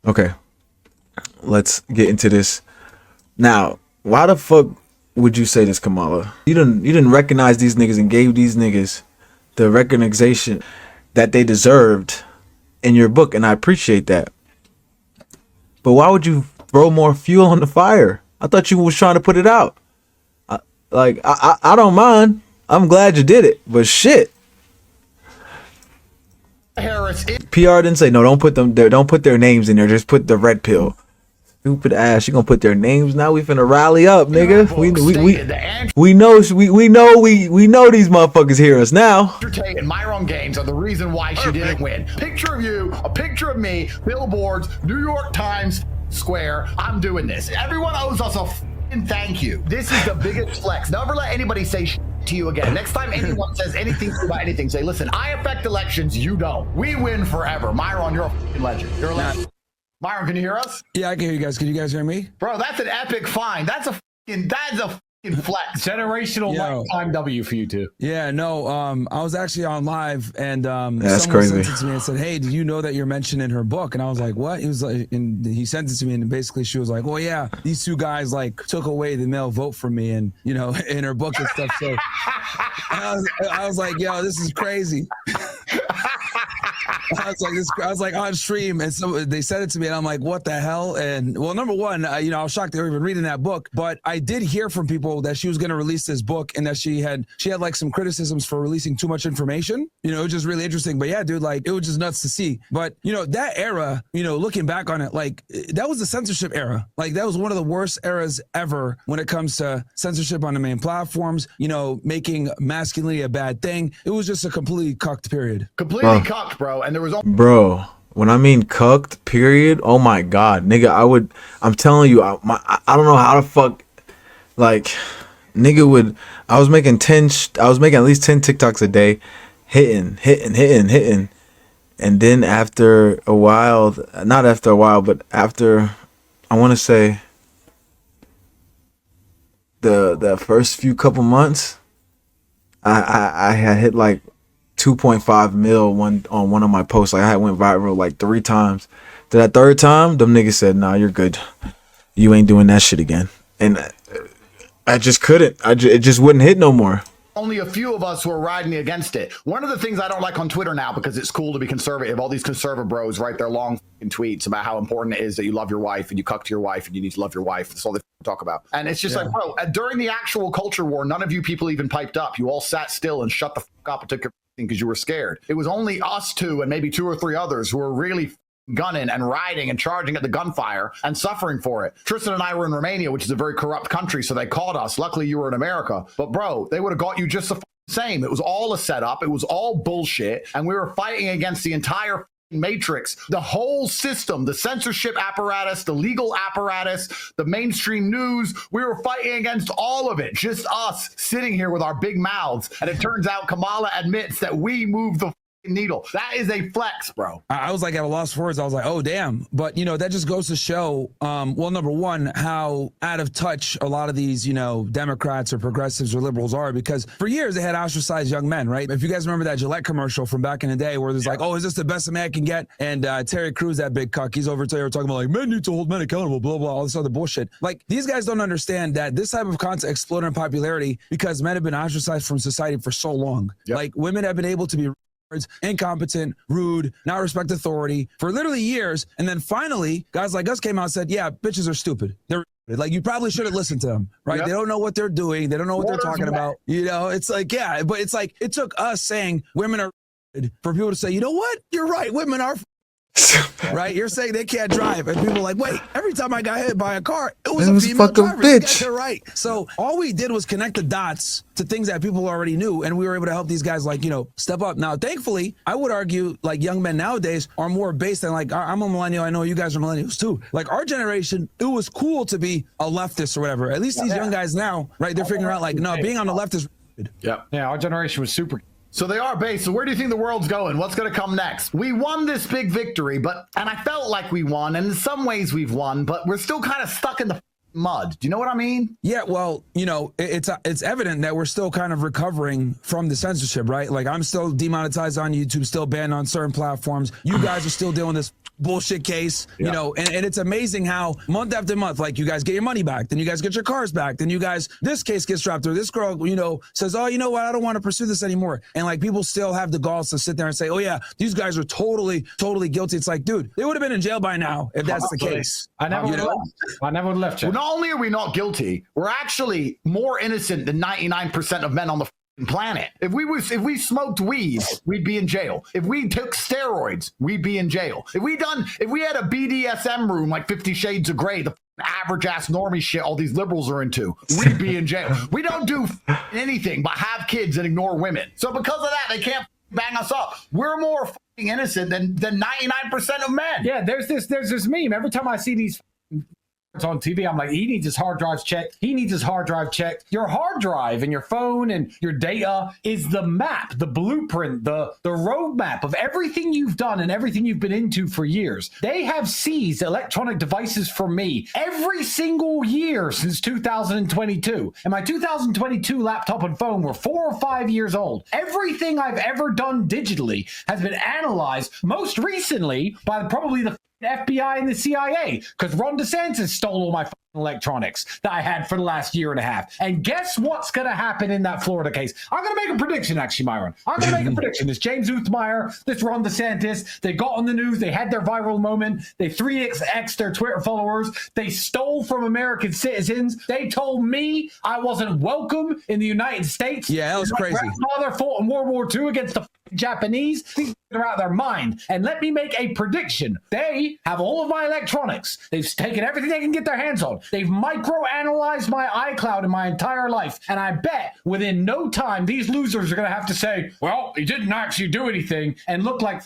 Okay, let's get into this. Now, why the fuck would you say this, Kamala? You didn't recognize these niggas and gave these niggas the recognition that they deserved in your book, and I appreciate that. But why would you throw more fuel on the fire? I thought you was trying to put it out. I don't mind. I'm glad you did it, but shit. Harris. PR didn't say no. Don't put them there. Don't put their names in there. Just put the red pill. Stupid ass. You gonna put their names now? We finna rally up, nigga. We know these motherfuckers hear us now. Tate and Myron games are the reason why she didn't win. Picture of you, a picture of me, billboards, New York Times Square. I'm doing this. Everyone owes us a thank you. This is the biggest flex. Never let anybody say to you again. Next time anyone says anything to you about anything, say, listen, I affect elections, you don't. We win forever. Myron, you're a legend. You're a legend. Myron, can you hear us? Yeah, I can hear you guys. Can you guys hear me? Bro, that's an epic find. That's a flex. Generational lifetime W for you two. Yeah, no, I was actually on live and that's someone crazy. sent it to me and said, hey, did you know that you're mentioned in her book? And I was like, what? He was like, and he sent it to me and basically she was like, well, yeah, these two guys like took away the male vote from me and, you know, in her book and stuff. So I was like, yo, this is crazy. I was like on stream, and so they sent it to me, and I'm like, what the hell? And well, number one, you know, I was shocked they were even reading that book, but I did hear from people that she was going to release this book, and that she had like some criticisms for releasing too much information. You know, it was just really interesting. But yeah, dude, like it was just nuts to see. But you know, that era, you know, looking back on it, like that was the censorship era. Like that was one of the worst eras ever when it comes to censorship on the main platforms. You know, making masculinity a bad thing. It was just a completely cucked period. Completely cucked, bro. And there was Bro, when I mean cucked, period, oh my god, nigga, I'm telling you, I don't know how the fuck, like, nigga I was making at least 10 TikToks a day, hitting, and then after a while, not after a while, but after, I want to say, the first few couple months, I had hit like 2.5 mil on one of my posts. Like I went viral like 3 times. To that third time, them niggas said, nah, you're good. You ain't doing that shit again. And I just couldn't. It just wouldn't hit no more. Only a few of us who are riding against it. One of the things I don't like on Twitter now, because it's cool to be conservative, all these conservative bros write their long tweets about how important it is that you love your wife and you cuck to your wife and you need to love your wife. That's all they talk about. And it's just like, bro, during the actual culture war, none of you people even piped up. You all sat still and shut the fuck up and took your because you were scared. It was only us two and maybe 2 or 3 others who were really gunning and riding and charging at the gunfire and suffering for it. Tristan and I were in Romania, which is a very corrupt country, so they caught us. Luckily, you were in America. But bro, they would have got you just the same. It was all a setup. It was all bullshit. And we were fighting against the entire matrix, the whole system, the censorship apparatus, the legal apparatus, the mainstream news. We were fighting against all of it, just us sitting here with our big mouths. And it turns out Kamala admits that we moved the needle. That is a flex, bro. I was like at a loss for words. I was like, oh damn. But you know, that just goes to show, well, number one, how out of touch a lot of these, you know, Democrats or progressives or liberals are, because for years they had ostracized young men, right? If you guys remember that Gillette commercial from back in the day where there's like, oh, is this the best a man can get? And Terry Crews, that big cuck, he's over there talking about like men need to hold men accountable, blah, blah, all this other bullshit. Like these guys don't understand that this type of content exploded in popularity because men have been ostracized from society for so long. Like women have been able to be incompetent, rude, not respect authority for literally years. And then finally, guys like us came out and said, yeah, bitches are stupid. They're like, you probably should have listened to them, right? They don't know what they're doing. They don't know what they're talking about. You know, it's like, yeah, but it's like, it took us saying women are for people to say, you know what? You're right. Women are right? You're saying they can't drive, and people are like, wait, every time I got hit by a car, it was a female driver. Bitch. They're right. So all we did was connect the dots to things that people already knew, and we were able to help these guys, like, you know, step up. Now, thankfully, I would argue like young men nowadays are more based on, like, I'm a millennial. I know you guys are millennials too. Like our generation, it was cool to be a leftist or whatever. At least these young guys now, right? They're figuring out like, no, being on the left is. Yeah, our generation was super. So they are based. So where do you think the world's going? What's going to come next? We won this big victory, and I felt like we won, and in some ways we've won, but we're still kind of stuck in the mud. Do you know what I mean? Yeah, well, you know, it's evident that we're still kind of recovering from the censorship, right? Like I'm still demonetized on YouTube, still banned on certain platforms. You guys are still dealing with this bullshit case, you know, and it's amazing how month after month, like you guys get your money back, then you guys get your cars back, then you guys, this case gets dropped, or this girl, you know, says, oh, you know what, I don't want to pursue this anymore. And like people still have the balls to sit there and say, oh yeah, these guys are totally guilty. It's like, dude, they would have been in jail by now if that's the case. I never would have left. I never would have left you. Well, not only are we not guilty, we're actually more innocent than 99% of men on the planet. If we smoked weed, we'd be in jail. If we took steroids, we'd be in jail. If we had a BDSM room like 50 Shades of Grey, the average ass normie shit all these liberals are into, we'd be in jail. We don't do anything but have kids and ignore women. So because of that, they can't bang us up. We're more innocent than 99% of men. Yeah, there's this meme. Every time I see these on TV, I'm like, he needs his hard drives checked. He needs his hard drive checked. Your hard drive and your phone and your data is the map, the blueprint, the roadmap of everything you've done and everything you've been into for years. They have seized electronic devices from me every single year since 2022. And my 2022 laptop and phone were 4 or 5 years old. Everything I've ever done digitally has been analyzed, most recently by probably the FBI and the CIA, because Ron DeSantis stole all my electronics that I had for the last year and a half. And guess what's going to happen in that Florida case? I'm going to make a prediction, actually, Myron. I'm going to make a prediction. This James Uthmeyer, this Ron DeSantis, they got on the news. They had their viral moment. They 3x their Twitter followers. They stole from American citizens. They told me I wasn't welcome in the United States. Yeah, that was crazy. My grandfather fought in World War II against the Japanese. These are out of their mind. And let me make a prediction. They have all of my electronics. They've taken everything they can get their hands on. They've micro-analyzed my iCloud in my entire life. And I bet within no time, these losers are going to have to say, well, he didn't actually do anything, and look like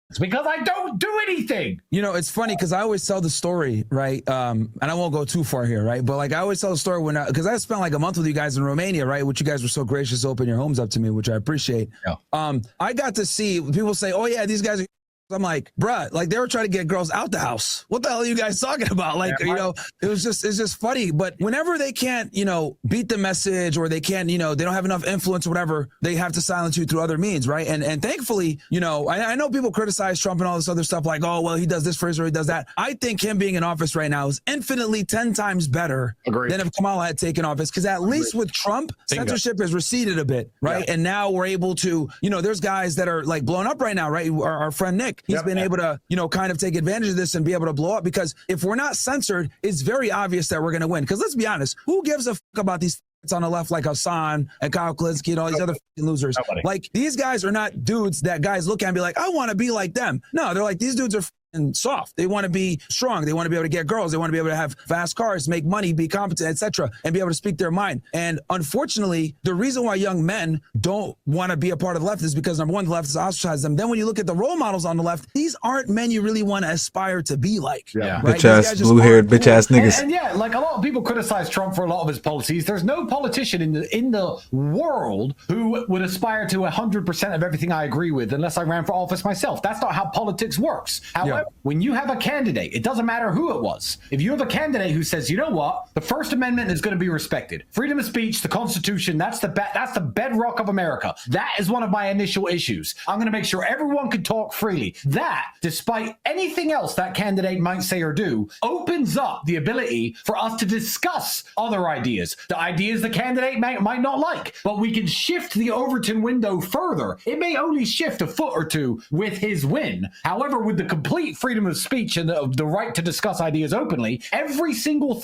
it's because I don't do anything. You know, it's funny because I always tell the story, right? And I won't go too far here, right? But like I always tell the story when, because I spent like a month with you guys in Romania, right? Which you guys were so gracious to open your homes up to me, which I appreciate. Yeah. I got to see people say, oh yeah, these guys are. I'm like, bruh, like they were trying to get girls out the house. What the hell are you guys talking about? Like, you know, it's just funny. But whenever they can't, you know, beat the message, or they can't, you know, they don't have enough influence or whatever, they have to silence you through other means, right? And thankfully, you know, I know people criticize Trump and all this other stuff like, oh, well, he does this for Israel, he does that. I think him being in office right now is infinitely 10 times better than if Kamala had taken office. Because at least with Trump, censorship has receded a bit, right? Yeah. And now we're able to, you know, there's guys that are like blowing up right now, right? Our friend Nick, he's been able to, you know, kind of take advantage of this and be able to blow up, because if we're not censored, it's very obvious that we're going to win. Because let's be honest, who gives a fuck about these on the left like Hassan and Kyle Klinsky and all these other losers? Nobody. Like, these guys are not dudes that guys look at and be like, I want to be like them. No, they're like, these dudes are and soft. They want to be strong. They want to be able to get girls. They want to be able to have fast cars, make money, be competent, etc., and be able to speak their mind. And unfortunately, the reason why young men don't want to be a part of the left is because, number one, the left has ostracized them. Then when you look at the role models on the left, these aren't men you really want to aspire to be like. Yeah. Right? Bitch ass, blue-haired, bitch ass niggas. And yeah, like a lot of people criticize Trump for a lot of his policies. There's no politician in the world who would aspire to 100% of everything I agree with unless I ran for office myself. That's not how politics works. However, when you have a candidate, it doesn't matter who it was. If you have a candidate who says, you know what, the First Amendment is going to be respected. Freedom of speech, the Constitution, that's the bedrock of America. That is one of my initial issues. I'm going to make sure everyone can talk freely. That, despite anything else that candidate might say or do, opens up the ability for us to discuss other ideas. The ideas the candidate might not like, but we can shift the Overton window further. It may only shift a foot or two with his win. However, with the complete freedom of speech and the right to discuss ideas openly, every single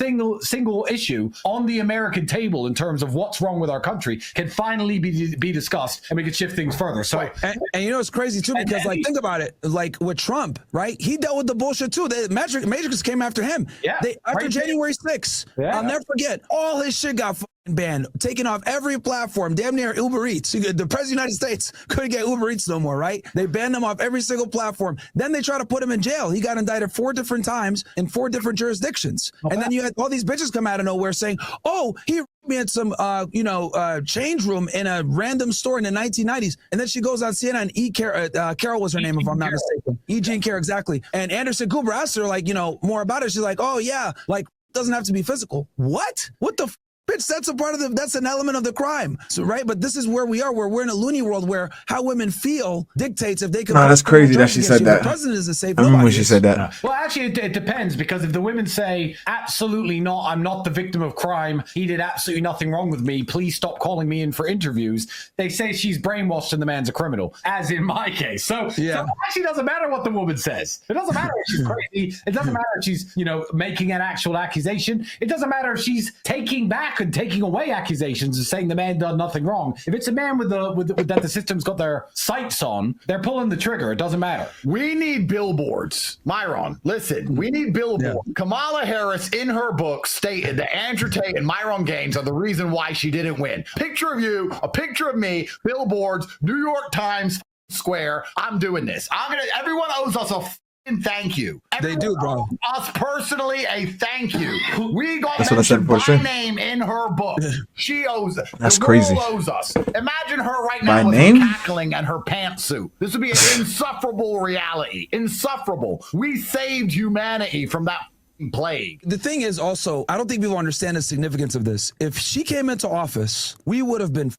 issue on the American table in terms of what's wrong with our country can finally be discussed, and we can shift things further. So, and you know, it's crazy too, because like, think about it, like with Trump, right? He dealt with the bullshit too. The Matrix came after him. Yeah. After January 6th, I'll never forget, all his shit got banned, taken off every platform, damn near Uber Eats. The President of the United States couldn't get Uber Eats no more, right? They banned him off every single platform. Then they tried to put him in jail. He got indicted 4 different times in 4 different jurisdictions. Okay. And then you had all these bitches come out of nowhere saying, oh, he me at some, change room in a random store in the 1990s. And then she goes on CNN, Carol was her name, if I'm not mistaken. E. Jean Carroll, exactly. And Anderson Cooper asked her, like, more about it. She's like, oh, yeah, like, doesn't have to be physical. What the Bitch, that's an element of the crime. So, right? But this is where we are, where we're in a loony world where how women feel dictates if they can. No, that's crazy that she said that. The president is a safe. I remember when she said that. Well, actually, it depends, because if the women say, absolutely not, I'm not the victim of crime, he did absolutely nothing wrong with me, please stop calling me in for interviews, they say she's brainwashed and the man's a criminal, as in my case. So it actually doesn't matter what the woman says. It doesn't matter if she's crazy. It doesn't matter if she's, making an actual accusation. It doesn't matter if she's taking back and taking away accusations and saying the man done nothing wrong. If it's a man with that the system's got their sights on, they're pulling the trigger. It doesn't matter. We need billboards. Myron, listen, we need billboards. Yeah. Kamala Harris, in her book, stated that Andrew Tate and Myron Gaines are the reason why she didn't win. Picture of you, a picture of me, billboards, New York Times Square. I'm doing this. Everyone owes us a thank you. They do, bro. Us personally, a thank you. We got That's mentioned my name in her book. She owes us. That's crazy. Owes us. Imagine her right now with her cackling and her pantsuit. This would be an insufferable reality. Insufferable. We saved humanity from that plague. The thing is also, I don't think people understand the significance of this. If she came into office, we would have been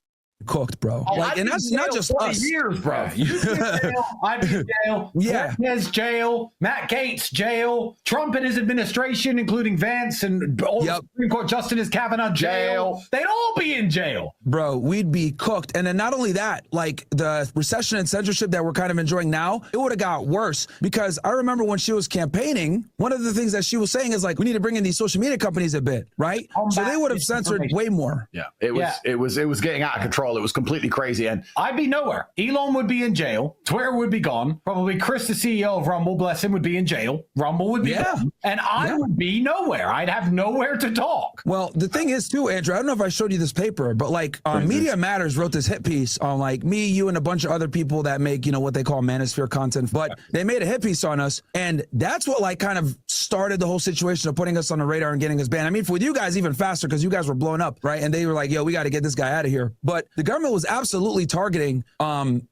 cooked, bro. And that's not just us. Years, bro. You in jail, I'm in jail. Yeah. There's jail. Matt Gaetz, jail. Trump and his administration, including Vance and all the Supreme Court Justice Kavanaugh, jail. They'd all be in jail. Bro, we'd be cooked. And then not only that, like the recession and censorship that we're kind of enjoying now, it would have got worse. Because I remember when she was campaigning, one of the things that she was saying is like, we need to bring in these social media companies a bit, right? So they would have censored way more. Yeah, it was getting out of control. It was completely crazy, and I'd be nowhere. Elon would be in jail. Twitter would be gone. Probably Chris, the CEO of Rumble, bless him, would be in jail. Rumble would be gone. And I would be nowhere. I'd have nowhere to talk. Well, the thing is too, Andrew, I don't know if I showed you this paper, but like Media Matters wrote this hit piece on like me, you, and a bunch of other people that make, what they call manosphere content, but they made a hit piece on us, and that's what like kind of started the whole situation of putting us on the radar and getting us banned. I mean, for you guys even faster, because you guys were blown up, right? And they were like, yo, we got to get this guy out of here. But the government was absolutely targeting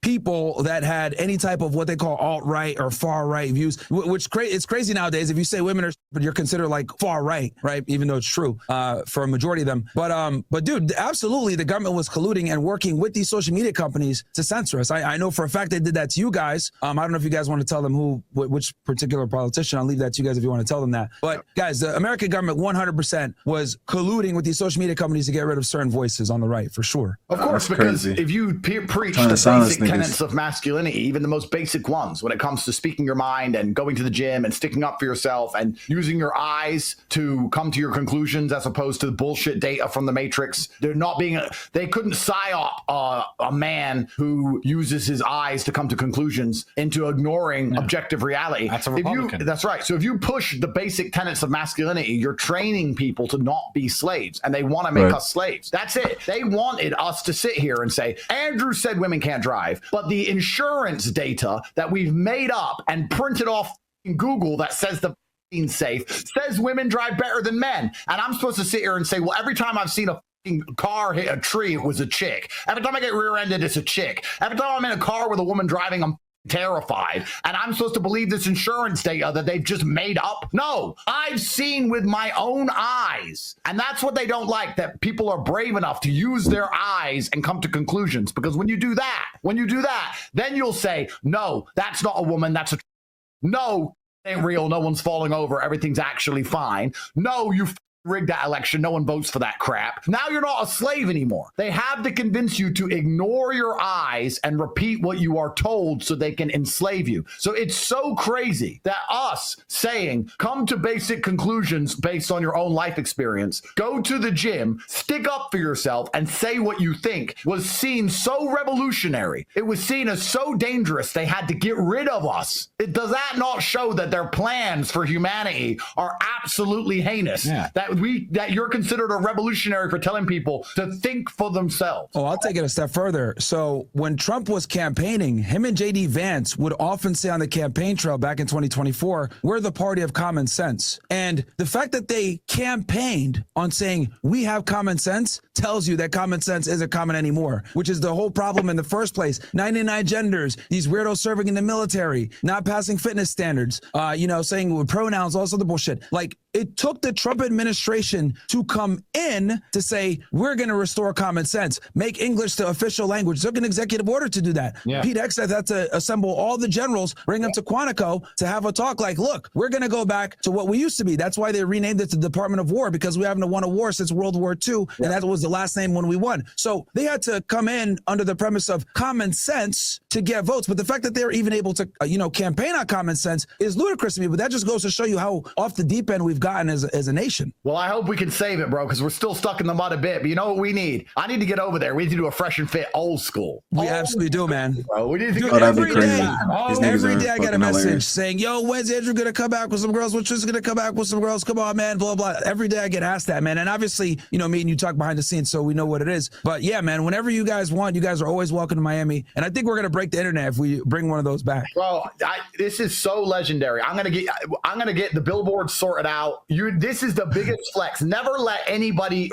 people that had any type of what they call alt-right or far-right views, which it's crazy nowadays. If you say women are, but you're considered like far-right, right? Even though it's true for a majority of them. But dude, absolutely, the government was colluding and working with these social media companies to censor us. I know for a fact they did that to you guys. I don't know if you guys want to tell them which particular politician. I'll leave that to you guys if you want to tell them that. But guys, the American government 100% was colluding with these social media companies to get rid of certain voices on the right, for sure. Of course, because if you preach the basic tenets of masculinity, even the most basic ones, when it comes to speaking your mind and going to the gym and sticking up for yourself and using your eyes to come to your conclusions as opposed to the bullshit data from the Matrix, they couldn't psyop a man who uses his eyes to come to conclusions into ignoring objective reality. That's a Republican. That's right. So if you push the basic tenets of masculinity, you're training people to not be slaves, and they want to make us slaves. That's it. They wanted us to sit here and say, Andrew said women can't drive, but the insurance data that we've made up and printed off in Google that says the safe says women drive better than men. And I'm supposed to sit here and say, well, every time I've seen a car hit a tree, it was a chick. Every time I get rear-ended, it's a chick. Every time I'm in a car with a woman driving, I'm terrified. And I'm supposed to believe this insurance data that they've just made up? No, I've seen with my own eyes. And that's what they don't like, that people are brave enough to use their eyes and come to conclusions. Because when you do that, then you'll say, no, that's not a woman, that's a... No, it ain't real, no one's falling over, everything's actually fine. No, you rigged that election, no one votes for that crap. Now you're not a slave anymore. They have to convince you to ignore your eyes and repeat what you are told so they can enslave you. So it's so crazy that us saying, come to basic conclusions based on your own life experience, go to the gym, stick up for yourself, and say what you think was seen so revolutionary. It was seen as so dangerous they had to get rid of us. Does that not show that their plans for humanity are absolutely heinous? Yeah. That you're considered a revolutionary for telling people to think for themselves. Oh, I'll take it a step further. So when Trump was campaigning, him and JD Vance would often say on the campaign trail back in 2024, we're the party of common sense. And the fact that they campaigned on saying we have common sense tells you that common sense isn't common anymore, which is the whole problem in the first place. 99 genders, these weirdos serving in the military, not passing fitness standards, saying with pronouns, all sorts of bullshit. Like, It took the Trump administration to come in to say, we're going to restore common sense, make English the official language. It took an executive order to do that. Yeah. Pete Hegseth had to assemble all the generals, bring them to Quantico to have a talk like, look, we're going to go back to what we used to be. That's why they renamed it the Department of War, because we haven't won a war since World War II. And that was the last name when we won. So they had to come in under the premise of common sense to get votes. But the fact that they're even able to, campaign on common sense is ludicrous to me. But that just goes to show you how off the deep end we've gotten as a nation. Well, I hope we can save it, bro, because we're still stuck in the mud a bit. But you know what we need? I need to get over there. We need to do a fresh and fit old school. We absolutely do, man. Bro, we need to Dude, get that'd be every crazy. day, These niggas every are day I get a fucking message hilarious. saying, yo, when's Andrew going to come back with some girls? Which is going to come back with some girls? Come on, man, blah, blah. Every day I get asked that, man. And obviously, me and you talk behind the scenes, so we know what it is. But yeah, man, whenever you guys want, you guys are always welcome to Miami. And I think we're going to break the internet if we bring one of those back. Bro, this is so legendary. I'm gonna get the billboard sorted out. This is the biggest flex. Never let anybody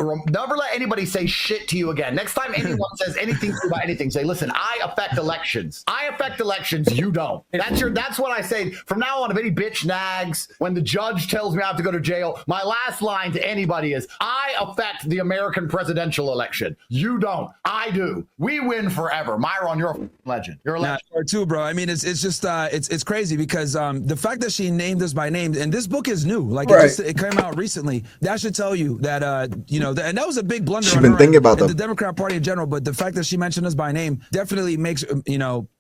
say shit to you again. Next time anyone says anything to you about anything, say, listen, I affect elections. I affect elections. You don't. That's what I say from now on. If any bitch nags when the judge tells me I have to go to jail, my last line to anybody is, I affect the American presidential election. You don't. I do. We win forever. Myron, you're a legend. You're a legend. Too, bro. I mean, it's just it's crazy because the fact that she named us by name, and this book is new, like it came out recently. That should tell you that and that was a big blunder. She's been thinking about the Democrat Party in general, but the fact that she mentioned us by name definitely makes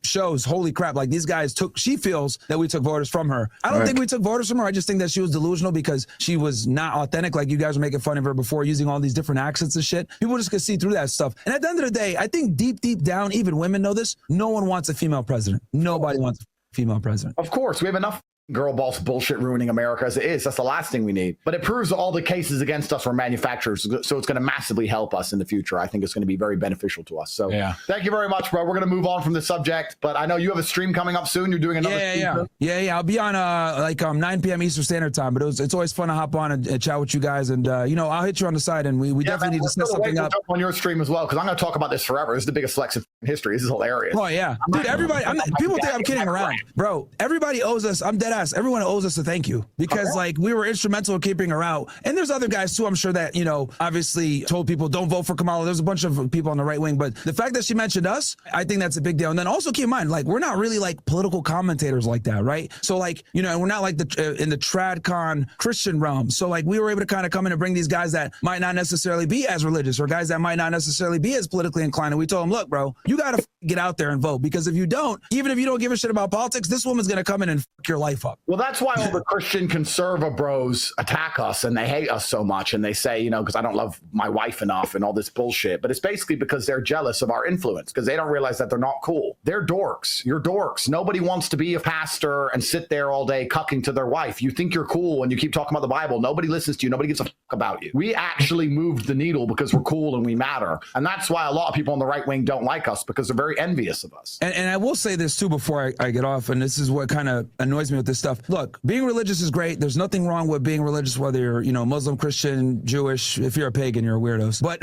shows holy crap. Like these guys she feels that we took voters from her. I don't think we took voters from her. I just think that she was delusional because she was not authentic. Like you guys were making fun of her before, using all these different accents and shit. People just could see through that stuff. And at the end of the day, I think deep down, even women know this. No one wants a female president. Nobody wants a female president. Of course, we have enough girl boss bullshit ruining America as it is. That's the last thing we need. But it proves all the cases against us were manufacturers. So it's going to massively help us in the future. I think it's going to be very beneficial to us. So thank you very much, bro. We're going to move on from the subject. But I know you have a stream coming up soon. You're doing another stream. Yeah. I'll be on 9 p.m. Eastern Standard Time. But it's always fun to hop on and chat with you guys. And, I'll hit you on the side. And we definitely need to set something up. On your stream as well, because I'm going to talk about this forever. This is the biggest flex in history. This is hilarious. Oh, yeah. Dude, everybody, people think I'm kidding around. Bro, everybody owes us. I'm dead ass. Everyone owes us a thank you because we were instrumental in keeping her out. And there's other guys too, I'm sure that, obviously told people don't vote for Kamala. There's a bunch of people on the right wing, but the fact that she mentioned us, I think that's a big deal. And then also keep in mind, we're not really political commentators like that, right? So we're not like in the TradCon Christian realm. So we were able to kind of come in and bring these guys that might not necessarily be as religious or guys that might not necessarily be as politically inclined. And we told them, look, bro, you got to get out there and vote because if you don't, even if you don't give a shit about politics, this woman's going to come in and fuck your life up. Well, that's why all the Christian conservative bros attack us and they hate us so much. And they say, because I don't love my wife enough and all this bullshit. But it's basically because they're jealous of our influence because they don't realize that they're not cool. They're dorks. You're dorks. Nobody wants to be a pastor and sit there all day cucking to their wife. You think you're cool when you keep talking about the Bible. Nobody listens to you. Nobody gives a fuck about you. We actually moved the needle because we're cool and we matter. And that's why a lot of people on the right wing don't like us because they're very envious of us. And I will say this too before I get off, and this is what kind of annoys me with this stuff. Look, being religious is great. There's nothing wrong with being religious, whether you're, Muslim, Christian, Jewish. If you're a pagan, you're a weirdo. But,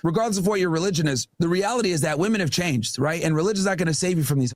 regardless of what your religion is, the reality is that women have changed, right? And religion's not going to save you from these.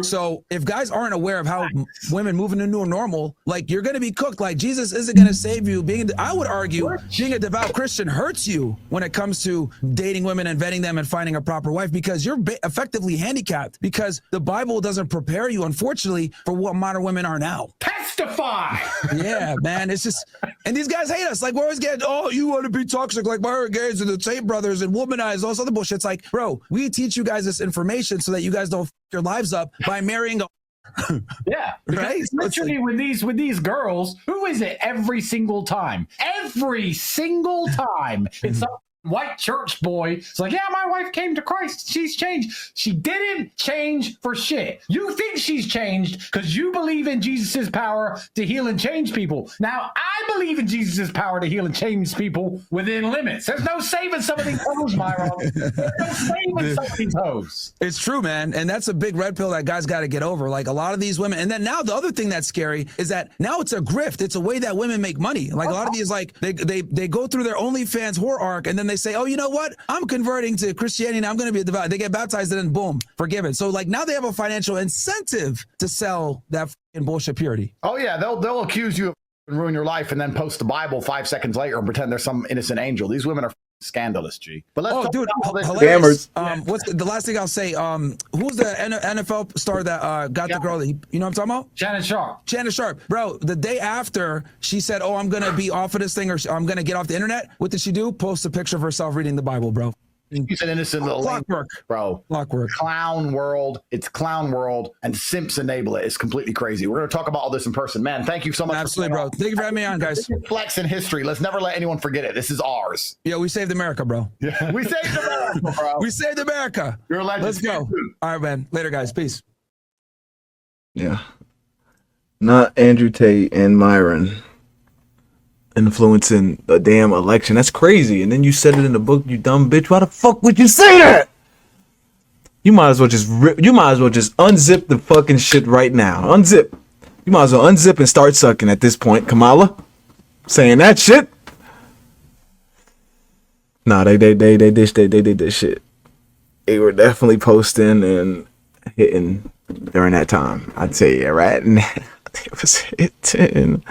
So if guys aren't aware of how women move into new normal, you're going to be cooked. Jesus isn't going to save you. I would argue being a devout Christian hurts you when it comes to dating women and vetting them and finding a proper wife because you're effectively handicapped because the Bible doesn't prepare you, unfortunately, for what modern women are now. Testify. Yeah, man. It's just, and these guys hate us. We're always getting, you want to be toxic like Myron Gaines and the Tate brothers and womanize, all this other bullshit. It's bro, we teach you guys this information so that you guys don't f your lives up by marrying a yeah, right. Literally, with these girls, who is it every single time? Every single time, it's some white church boy. It's yeah, my wife came to Christ. She's changed. She didn't change for shit. You think she's changed because you believe in Jesus's power to heal and change people. Now, I believe in Jesus's power to heal and change people within limits. There's no saving some of these hoes, Myron. There's no saving some of these hoes. It's true, man. And that's a big red pill that guys got to get over. A lot of these women. And then now the other thing that's scary is that now it's a grift. It's a way that women make money. A lot of these, they go through their OnlyFans whore arc and then they say, oh, you know what? I'm converting to Christianity and I'm going to be a devout. They get baptized and then boom, forgiven. So now they have a financial incentive to sell that fucking bullshit purity. Oh yeah, they'll accuse you of ruin your life and then post the Bible 5 seconds later and pretend there's some innocent angel. These women are scandalous, G. But let's talk dude, about all this. hilarious. What's the last thing I'll say? Who's the NFL star that got the girl that you know what I'm talking about? Shannon Sharp. Bro, the day after she said, "Oh, I'm gonna be off of this thing, or I'm gonna get off the internet," what did she do? Post a picture of herself reading the Bible, bro. He's an innocent little Clockwork, bro. Clockwork. Clown world. It's clown world, and simps enable it. It's completely crazy. We're going to talk about all this in person, man. Thank you so much. Absolutely, bro. Thank you for having me on, guys. Flex in history. Let's never let anyone forget it. This is ours. Yeah, we saved America, bro. Yeah, we saved America, bro. We saved America. You're a legend. Let's go. All right, man. Later, guys. Peace. Yeah. Not Andrew Tate and Myron influencing the damn election. That's crazy. And then you said it in the book, you dumb bitch. Why the fuck would you say that? You might as well just unzip the fucking shit right now. Unzip. You might as well unzip and start sucking at this point, Kamala. Saying that shit. Nah, they did this shit. They were definitely posting and hitting during that time. I'd say, yeah, right? And it was hitting.